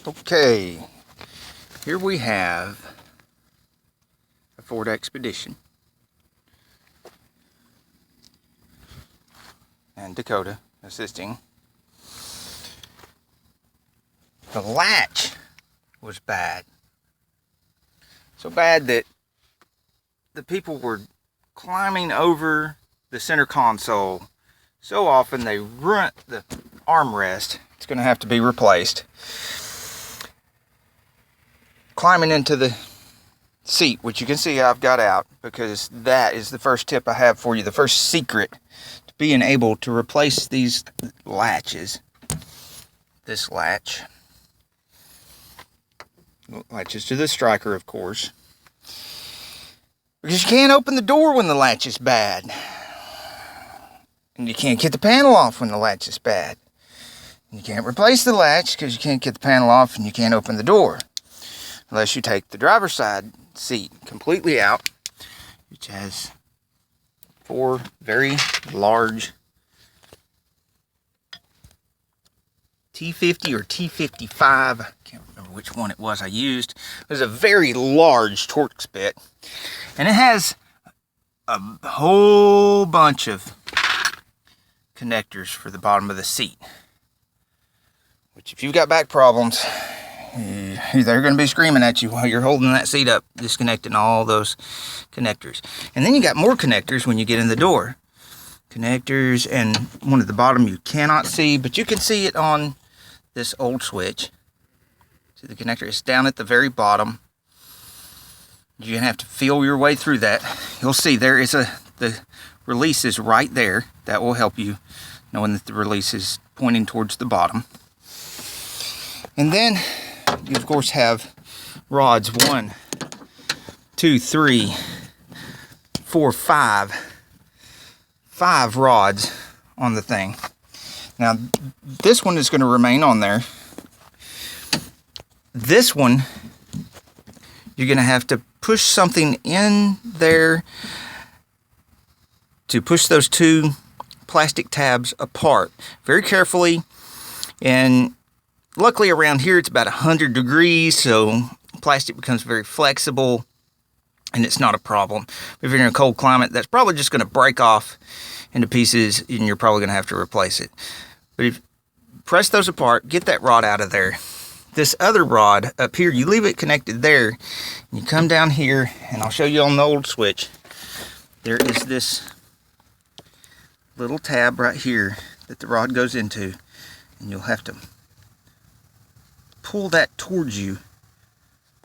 Okay, here we have a Ford Expedition and Dakota assisting. The latch was bad. So bad that the people were climbing over the center console so often they ruined the armrest. It's going to have to be replaced. Climbing into the seat, which you can see I've got out, because that is the first tip I have for you. The first secret to being able to replace these latches. This latch. Latches to the striker, of course. Because you can't open the door when the latch is bad. And you can't get the panel off when the latch is bad. And you can't replace the latch because you can't get the panel off and you can't open the door. Unless you take the driver's side seat completely out, which has 4 very large T50 or T55, I can't remember which one it was I used. It was a very large Torx bit. And it has a whole bunch of connectors for the bottom of the seat. Which if you've got back problems, they're going to be screaming at you while you're holding that seat up, disconnecting all those connectors. And then you got more connectors when you get in the door. Connectors, and one at the bottom you cannot see, but you can see it on this old switch. See the connector is down at the very bottom. You're going to have to feel your way through that. You'll see there is the release is right there. That will help you knowing that the release is pointing towards the bottom. And then you of course have rods 1, 2, 3, 4, 5 rods on the thing. Now this one is going to remain on there. This one you're going to have to push something in there to push those 2 plastic tabs apart very carefully. And luckily around here it's about 100 degrees, so plastic becomes very flexible and it's not a problem. If you're in a cold climate, that's probably just going to break off into pieces and you're probably going to have to replace it. But if you press those apart, get that rod out of there. This other rod up here, you leave it connected there. And you come down here, and I'll show you on the old switch. There is this little tab right here that the rod goes into, and you'll have to pull that towards you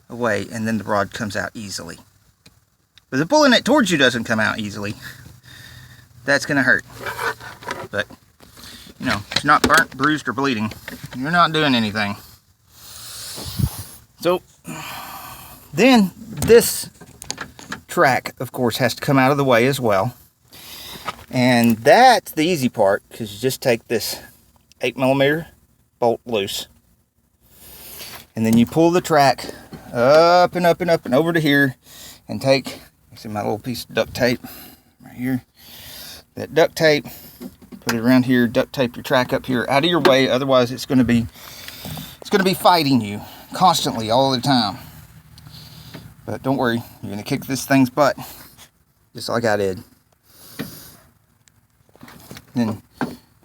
away, and then the rod comes out easily. But the pulling it towards you doesn't come out easily. That's going to hurt. But, you know, it's not burnt, bruised, or bleeding. You're not doing anything. So, then this track, of course, has to come out of the way as well. And that's the easy part, because you just take this 8mm bolt loose. And then you pull the track up and up and up and over to here and take, you see my little piece of duct tape right here. That duct tape, put it around here, duct tape your track up here out of your way, otherwise it's going to be fighting you constantly all the time. But don't worry, you're going to kick this thing's butt just like I did. Then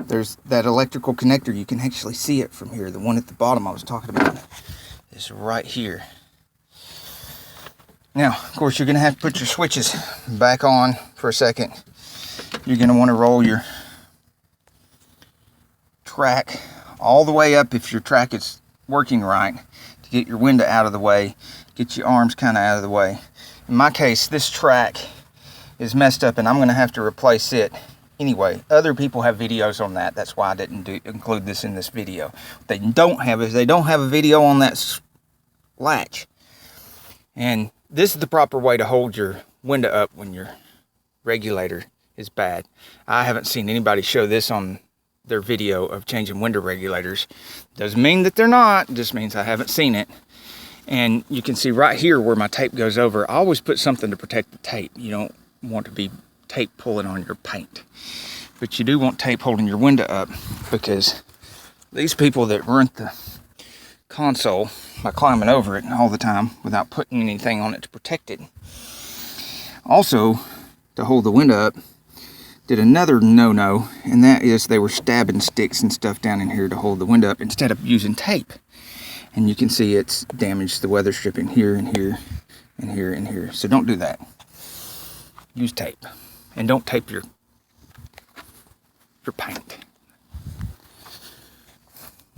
there's that electrical connector. You can actually see it from here. The one at the bottom I was talking about is right here. Now, of course, you're going to have to put your switches back on for a second. You're going to want to roll your track all the way up if your track is working right to get your window out of the way, get your arms kind of out of the way. In my case, this track is messed up and I'm going to have to replace it anyway. Other people have videos on that. That's why I didn't include this in this video. What they don't have a video on that latch. And this is the proper way to hold your window up when your regulator is bad. I haven't seen anybody show this on their video of changing window regulators. Doesn't mean that they're not, it just means I haven't seen it. And you can see right here where my tape goes over, I always put something to protect the tape. You don't want to be tape pulling on your paint. But you do want tape holding your window up, because these people that rent the console by climbing over it all the time without putting anything on it to protect it. Also, to hold the window up, did another no-no, and that is they were stabbing sticks and stuff down in here to hold the window up instead of using tape. And you can see it's damaged the weather stripping here and here and here and here. So don't do that. Use tape. And don't tape your paint.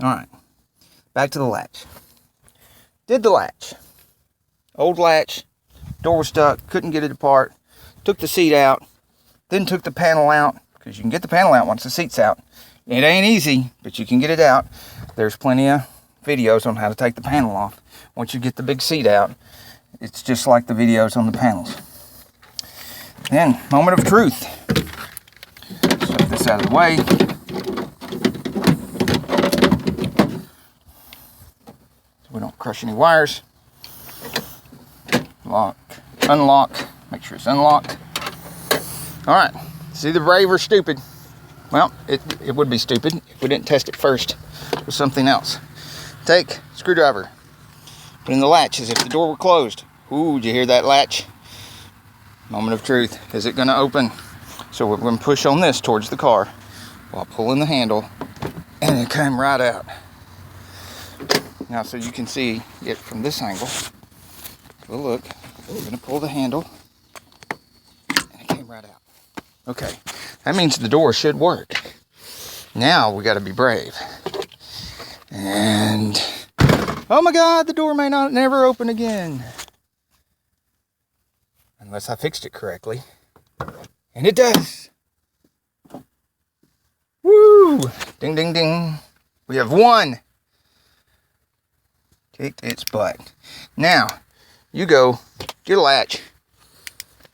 Alright, back to the latch. Did the latch. Old latch, door was stuck, couldn't get it apart. Took the seat out, then took the panel out, because you can get the panel out once the seat's out. It ain't easy, but you can get it out. There's plenty of videos on how to take the panel off. Once you get the big seat out, it's just like the videos on the panels. Then, moment of truth. Shove this out of the way. So we don't crush any wires. Lock, unlock, make sure it's unlocked. Alright, it's either brave or stupid. Well, it would be stupid if we didn't test it first with something else. Take screwdriver, put in the latch as if the door were closed. Ooh, did you hear that latch? Moment of truth. Is it going to open? So we're going to push on this towards the car while pulling the handle, and it came right out. Now, so you can see it from this angle. So look, we're going to pull the handle, and it came right out. Okay, that means the door should work. Now we got to be brave. And oh my God, the door may not never open again. Unless I fixed it correctly. And it does. Woo! Ding, ding, ding. We have one. Kicked its butt. Now, you go get a latch.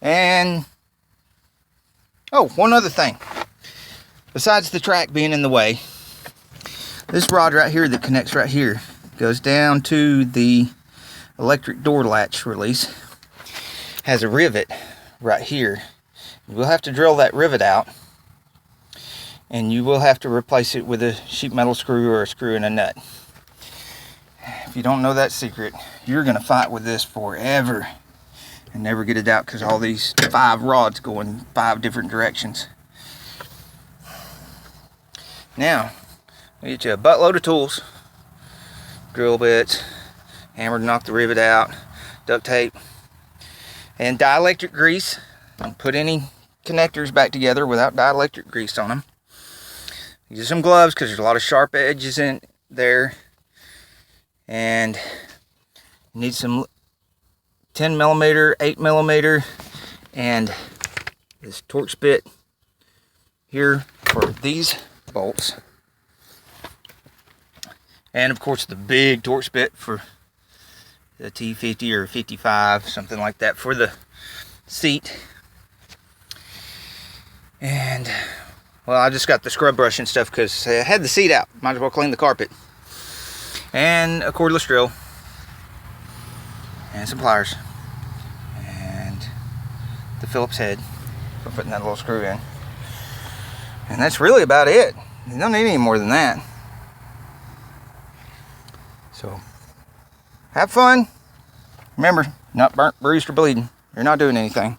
And, oh, one other thing. Besides the track being in the way, this rod right here that connects right here goes down to the electric door latch release. Has a rivet right here. You will have to drill that rivet out, and you will have to replace it with a sheet metal screw or a screw and a nut. If you don't know that secret, you're going to fight with this forever and never get it out because all these 5 rods go in 5 different directions. Now, get you a buttload of tools, drill bits, hammer to knock the rivet out, duct tape, and dielectric grease. Don't put any connectors back together without dielectric grease on them. Use some gloves because there's a lot of sharp edges in there. And you need some 10mm, 8mm, and this Torx bit here for these bolts. And of course the big Torx bit for the T50 or 55, something like that, for the seat. And well, I just got the scrub brush and stuff because I had the seat out. Might as well clean the carpet. And a cordless drill. And some pliers. And the Phillips head for putting that little screw in. And that's really about it. You don't need any more than that. So, have fun. Remember, not burnt, bruised, or bleeding. You're not doing anything.